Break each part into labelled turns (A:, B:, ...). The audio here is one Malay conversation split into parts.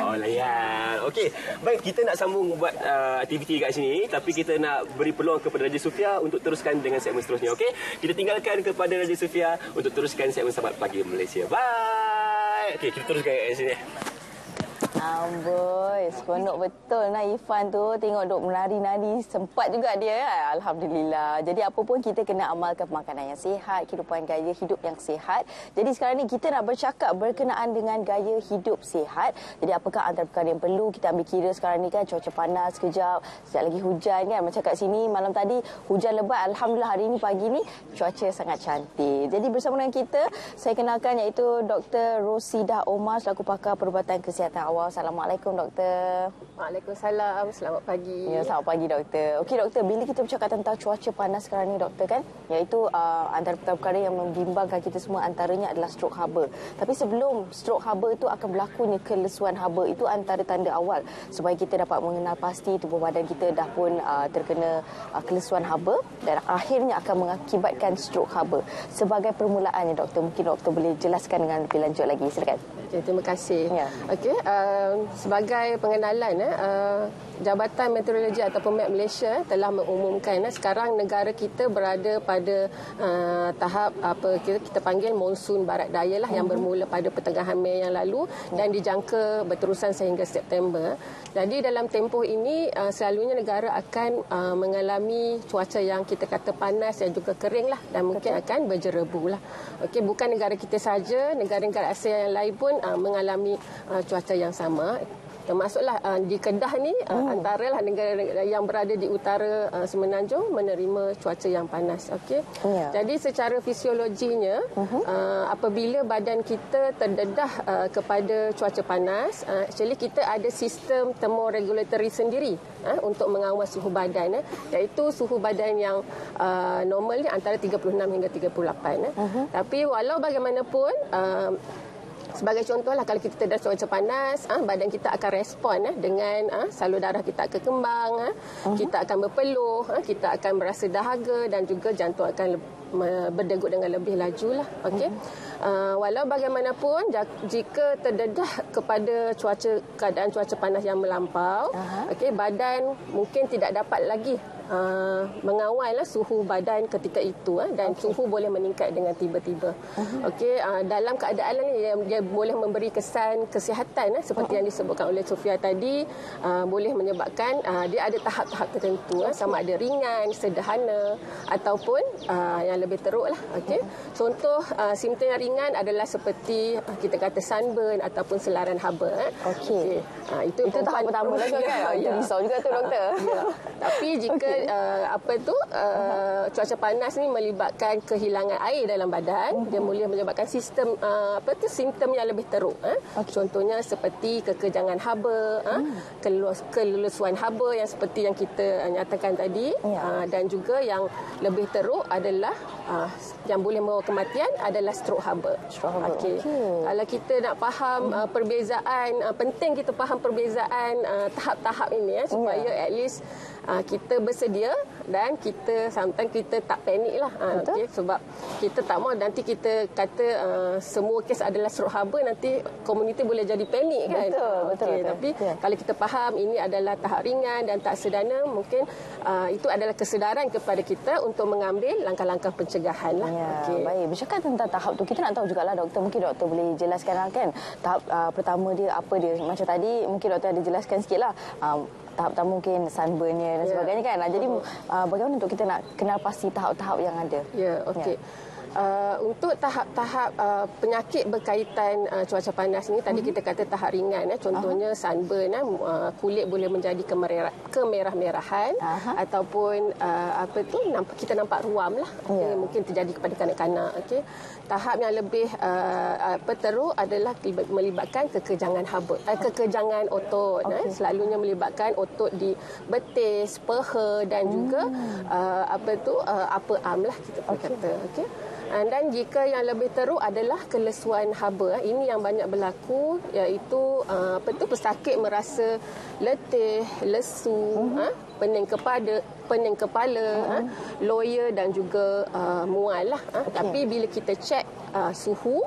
A: Oh, layan. Okey, baik, kita nak sambung buat aktiviti kat sini, tapi kita nak beri peluang kepada Raja Sofia untuk teruskan dengan segmen seterusnya. Okey, kita tinggalkan kepada Raja Sofia untuk teruskan segmen Sahabat Pagi Malaysia. Bye. Okey, kita teruskan kat sini.
B: Amboi, seronok betul nah Ifan tu. Tengok duk menari-nari, sempat juga dia. Alhamdulillah. Jadi apa pun kita kena amalkan makanan yang sihat, kehidupan gaya hidup yang sihat. Jadi sekarang ni kita nak bercakap berkenaan dengan gaya hidup sihat. Jadi apakah antara perkara yang perlu kita ambil kira sekarang ni kan, cuaca panas sekejap, sekejap lagi hujan kan. Macam kat sini malam tadi hujan lebat. Alhamdulillah hari ni pagi ni cuaca sangat cantik. Jadi bersama dengan kita, saya kenalkan iaitu Dr. Rosidah Omar selaku pakar perubatan kesihatan awal. Assalamualaikum doktor.
C: Waalaikumsalam. Selamat pagi.
B: Ya, selamat pagi doktor. Okey doktor, bila kita bercakap tentang cuaca panas sekarang ni doktor kan, iaitu antara perkara yang membimbangkan kita semua antaranya adalah strok haba. Tapi sebelum strok haba itu akan berlakunya kelesuan haba, itu antara tanda awal supaya kita dapat mengenal pasti tubuh badan kita dah pun terkena kelesuan haba dan akhirnya akan mengakibatkan strok haba. Sebagai permulaannya doktor, mungkin doktor boleh jelaskan dengan lebih lanjut lagi. Silakan.
C: Okay, terima kasih.
B: Ya.
C: Okey, sebagai pengenalan, Jabatan Meteorologi ataupun Met Malaysia telah mengumumkan sekarang negara kita berada pada tahap apa kita panggil monsun barat daya lah, yang bermula pada pertengahan Mei yang lalu dan dijangka berterusan sehingga September. Jadi dalam tempoh ini selalunya negara akan mengalami cuaca yang kita kata panas dan juga kering lah, dan mungkin akan berjerebu lah. Okey, bukan negara kita saja, negara-negara Asia yang lain pun mengalami cuaca yang sama. Termasuklah di Kedah ni antaralah negara yang berada di utara Semenanjung menerima cuaca yang panas. Okey.
B: Ya.
C: Jadi secara fisiologinya apabila badan kita terdedah kepada cuaca panas, actually kita ada sistem thermoregulatory sendiri untuk mengawal suhu badan, iaitu suhu badan yang normal ni antara 36 hingga 38. Tapi walau bagaimanapun sebagai contohlah, kalau kita terdedah cuaca panas, badan kita akan respon dengan salur darah kita akan kembang, kita akan berpeluh, kita akan merasa dahaga dan juga jantung akan berdegup dengan lebih laju lah. Okey. Walau bagaimanapun, jika terdedah kepada keadaan cuaca panas yang melampau, okey, badan mungkin tidak dapat lagi mengawal suhu badan ketika itu, dan suhu boleh meningkat dengan tiba-tiba. Okey, dalam keadaan ini dia boleh memberi kesan kesihatan seperti yang disebutkan oleh Sofia tadi, boleh menyebabkan dia ada tahap-tahap tertentu, sama ada ringan, sederhana ataupun yang lebih teruk lah. Okey. Contoh simptom yang ringan adalah seperti kita kata sunburn ataupun selaran haba.
B: Okey.
C: Itu
B: tahap pertama lagi kan. Itu risau juga tu doktor.
C: Ya. Tapi jika cuaca panas ni melibatkan kehilangan air dalam badan, dia boleh menyebabkan sistem simptom yang lebih teruk. Contohnya seperti kekejangan haba, kelesuan haba yang seperti yang kita nyatakan tadi, dan juga yang lebih teruk adalah yang boleh membawa kematian adalah strok haba. Okey. Kalau kita nak faham perbezaan, penting kita faham perbezaan tahap-tahap ini supaya at least kita bersedia dan kita sometimes kita tak panik lah. Okay, sebab kita tak mahu nanti kita kata semua kes adalah strok haba, nanti komuniti boleh jadi panik kan.
B: Betul.
C: Tapi kalau kita faham ini adalah tahap ringan dan tak sederhana, mungkin itu adalah kesedaran kepada kita untuk mengambil langkah-langkah pencegahan lah.
B: Baik, bercakap tentang tahap tu, kita nak tahu jugalah doktor, mungkin doktor boleh jelaskan kan tahap pertama dia apa dia. Macam tadi mungkin doktor ada jelaskan sikit lah, tahap pertama mungkin sunburnnya dan sebagainya kan. Jadi bagaimana untuk kita nak kenal pasti tahap-tahap yang ada?
C: Okey. Untuk tahap-tahap penyakit berkaitan cuaca panas ni, tadi kita kata tahap ringan, contohnya sunburn, kulit boleh menjadi kemerah-merahan ataupun kita nampak ruam lah. Mungkin terjadi kepada kanak-kanak. Okey. Tahap yang lebih teruk adalah melibatkan kekejangan haba, kekejangan otot. Selalunya melibatkan otot di betis, peha dan juga upper arm lah kita kata. Okey. Dan jika yang lebih teruk adalah kelesuan haba. Ini yang banyak berlaku, iaitu pesakit merasa letih, lesu, pening kepala, loya dan juga mual lah. Tapi bila kita cek suhu,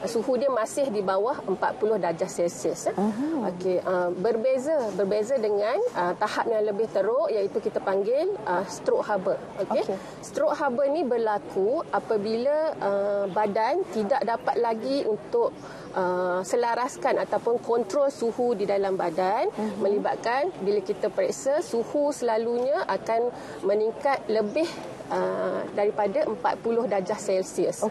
C: suhu dia masih di bawah 40 darjah Celsius. Okey, berbeza dengan tahap yang lebih teruk, iaitu kita panggil stroke harbor. Okey. Stroke harbor ni berlaku apabila badan tidak dapat lagi untuk selaraskan ataupun kontrol suhu di dalam badan, melibatkan bila kita periksa suhu selalunya akan meningkat lebih daripada 40 darjah Celsius.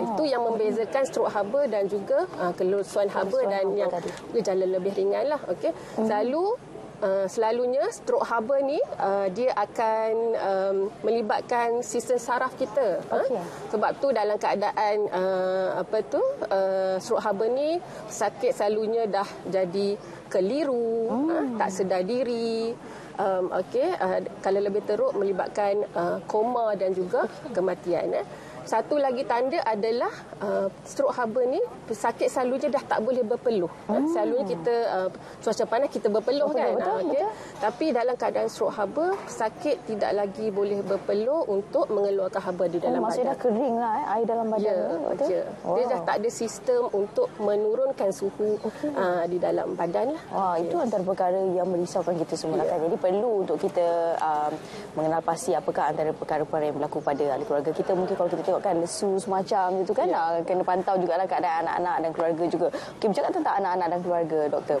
C: Itu yang membezakan stroke harbor dan juga kelusuan harbor dan yang gejala lebih ringan lah. Okey. Selalunya stroke harbor ni dia akan melibatkan sistem saraf kita. Sebab tu dalam keadaan stroke harbor ni sakit selalunya dah jadi keliru, tak sedar diri. Kalau lebih teruk melibatkan koma dan juga kematian. Satu lagi tanda adalah stroke harbor ni sakit selalunya dah tak boleh berpeluh. Selalunya kita cuaca panas kita berpeluh kan. Betul. Tapi dalam keadaan stroke harbor sakit tidak lagi boleh berpeluh untuk mengeluarkan harbor di dalam badan.
B: Maksudnya dah kering lah air dalam badan ni. Betul.
C: Dia dah tak ada sistem untuk menurunkan suhu di dalam badan lah.
B: Wah, itu antara perkara yang merisaukan kita semua kan. Jadi perlu untuk kita mengenal pasti apakah antara perkara-perkara yang berlaku pada ahli keluarga kita. Mungkin kalau kita tengok kan lesu semacam itu kan, kena pantau jugalah keadaan anak-anak dan keluarga juga. Okey, bercakap tentang anak-anak dan keluarga, doktor.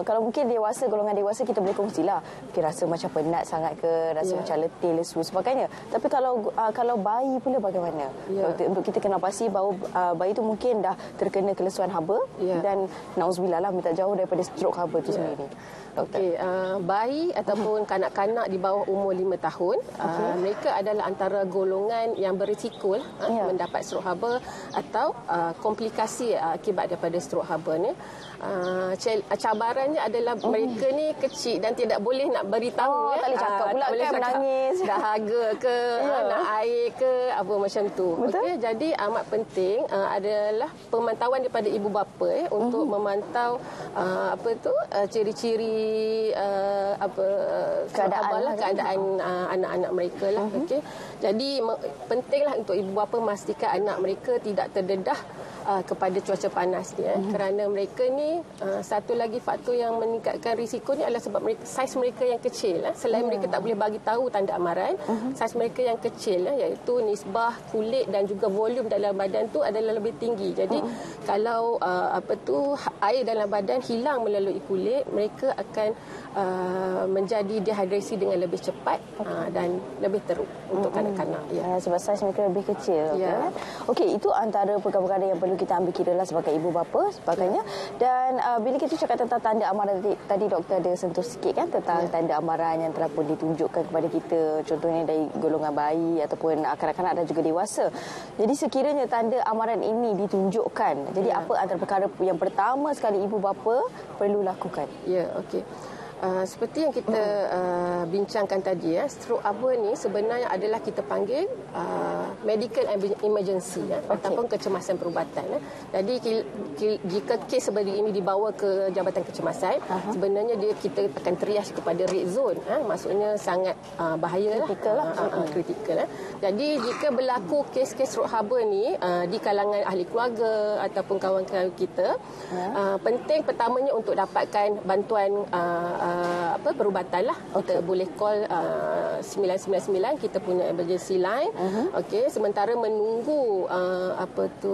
B: Kalau mungkin golongan dewasa kita boleh kongsilah. Mungkin rasa macam penat sangat ke, rasa macam letih, lesu sebagainya. Tapi kalau bayi pula bagaimana? Doktor, untuk kita kenal pasti bahawa bayi itu mungkin dah terkena kelusuan haba dan nauzubillah lah, minta jauh daripada stroke haba itu sendiri.
C: Okey, bayi ataupun kanak-kanak di bawah umur 5 tahun, mereka adalah antara golongan yang berisiko mendapat stroke haba atau komplikasi akibat daripada stroke haba ni. Cabarannya adalah mereka ni kecil dan tidak boleh nak beritahu.
B: Tak boleh cakap pula kan, menangis.
C: Dahaga ke, nak air ke, apa macam tu. Okay, jadi amat penting adalah pemantauan daripada ibu bapa untuk memantau ciri-ciri keadaan anak-anak mereka lah. Okey. Jadi pentinglah untuk ibu bapa memastikan anak mereka tidak terdedah kepada cuaca panas ni kerana mereka ni satu lagi faktor yang meningkatkan risiko ni adalah sebab saiz mereka yang kecil. Selain mereka tak boleh bagi tahu tanda amaran, saiz mereka yang kecil iaitu nisbah kulit dan juga volume dalam badan tu adalah lebih tinggi. Jadi kalau air dalam badan hilang melalui kulit, mereka akan menjadi dehidrasi dengan lebih cepat dan lebih teruk untuk kanak-kanak.
B: Sebab saiz mereka lebih kecil. Okey, itu antara perkara-perkara yang perlu kita ambil kira lah sebagai ibu bapa sebagainya. Dan bila kita cakap tentang tanda amaran tadi doktor ada sentuh sikit kan tentang tanda amaran yang telah pun ditunjukkan kepada kita, contohnya dari golongan bayi ataupun kanak-kanak dan juga dewasa. Jadi sekiranya tanda amaran ini ditunjukkan, jadi apa antara perkara yang pertama sekali ibu bapa perlu lakukan?
C: Okey. Seperti yang kita bincangkan tadi, stroke haba ni sebenarnya adalah kita panggil medical emergency ataupun kecemasan perubatan. Jadi jika kes seperti ini dibawa ke Jabatan Kecemasan, sebenarnya kita akan triage kepada red zone. Maksudnya sangat bahaya, kritikal. Jadi jika berlaku kes-kes stroke haba ni di kalangan ahli keluarga ataupun kawan-kawan kita, penting pertamanya untuk dapatkan bantuan perubatan lah. Kita boleh call 999, kita punya emergency line. Okey, sementara menunggu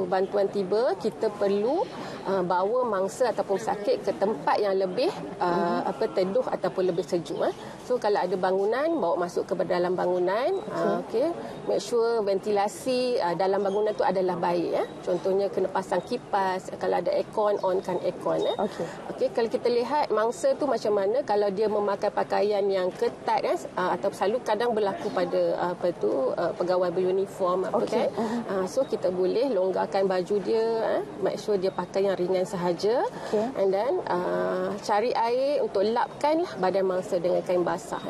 C: bantuan tiba, kita perlu bawa mangsa ataupun sakit ke tempat yang lebih teduh ataupun lebih sejuk. So kalau ada bangunan, bawa masuk ke dalam bangunan. Okey, make sure ventilasi dalam bangunan tu adalah baik. Contohnya kena pasang kipas, kalau ada aircon, onkan aircon. Okey, kalau kita lihat mangsa tu macam mana, kalau dia memakai pakaian yang ketat atau selalu kadang berlaku pada pegawai beruniform kan. So kita boleh longgarkan baju dia, make sure dia pakai yang ringan sahaja. And then cari air untuk lapkan badan mangsa dengan kain basah.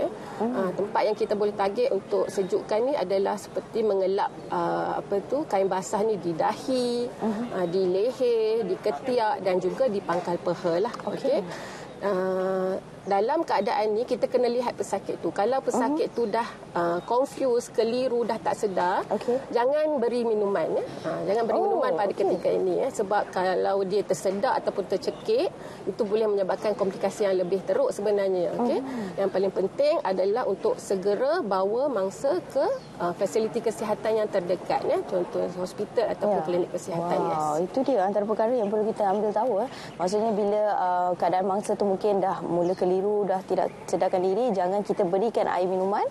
C: Tempat yang kita boleh target untuk sejukkan ni adalah seperti mengelap kain basah ni di dahi, di leher, di ketiak dan juga di pangkal peha lah. Okey. dalam keadaan ni kita kena lihat pesakit tu. Kalau pesakit tu dah confused, keliru, dah tak sedar, jangan beri minuman. Jangan beri minuman pada ketika ini. Sebab kalau dia tersedak ataupun tercekik, itu boleh menyebabkan komplikasi yang lebih teruk sebenarnya. Yang paling penting adalah untuk segera bawa mangsa ke fasiliti kesihatan yang terdekat. Contoh hospital ataupun klinik kesihatan.
B: Itu dia antara perkara yang perlu kita ambil tahu. Maksudnya bila keadaan mangsa tu mungkin dah mula keliru, dah tidak sedarkan diri, jangan kita berikan air minuman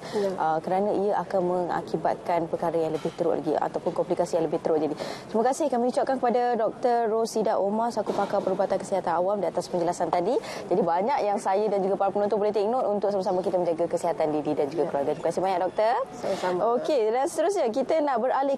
B: kerana ia akan mengakibatkan perkara yang lebih teruk lagi ataupun komplikasi yang lebih teruk. Jadi terima kasih kami ucapkan kepada Dr. Rosida Omar selaku pakar perubatan kesihatan awam di atas penjelasan tadi. Jadi banyak yang saya dan juga para penonton boleh take note untuk sama-sama kita menjaga kesihatan diri dan juga keluarga. Terima kasih banyak doktor.
C: Sama-sama.
B: Okey, dan seterusnya kita nak beralih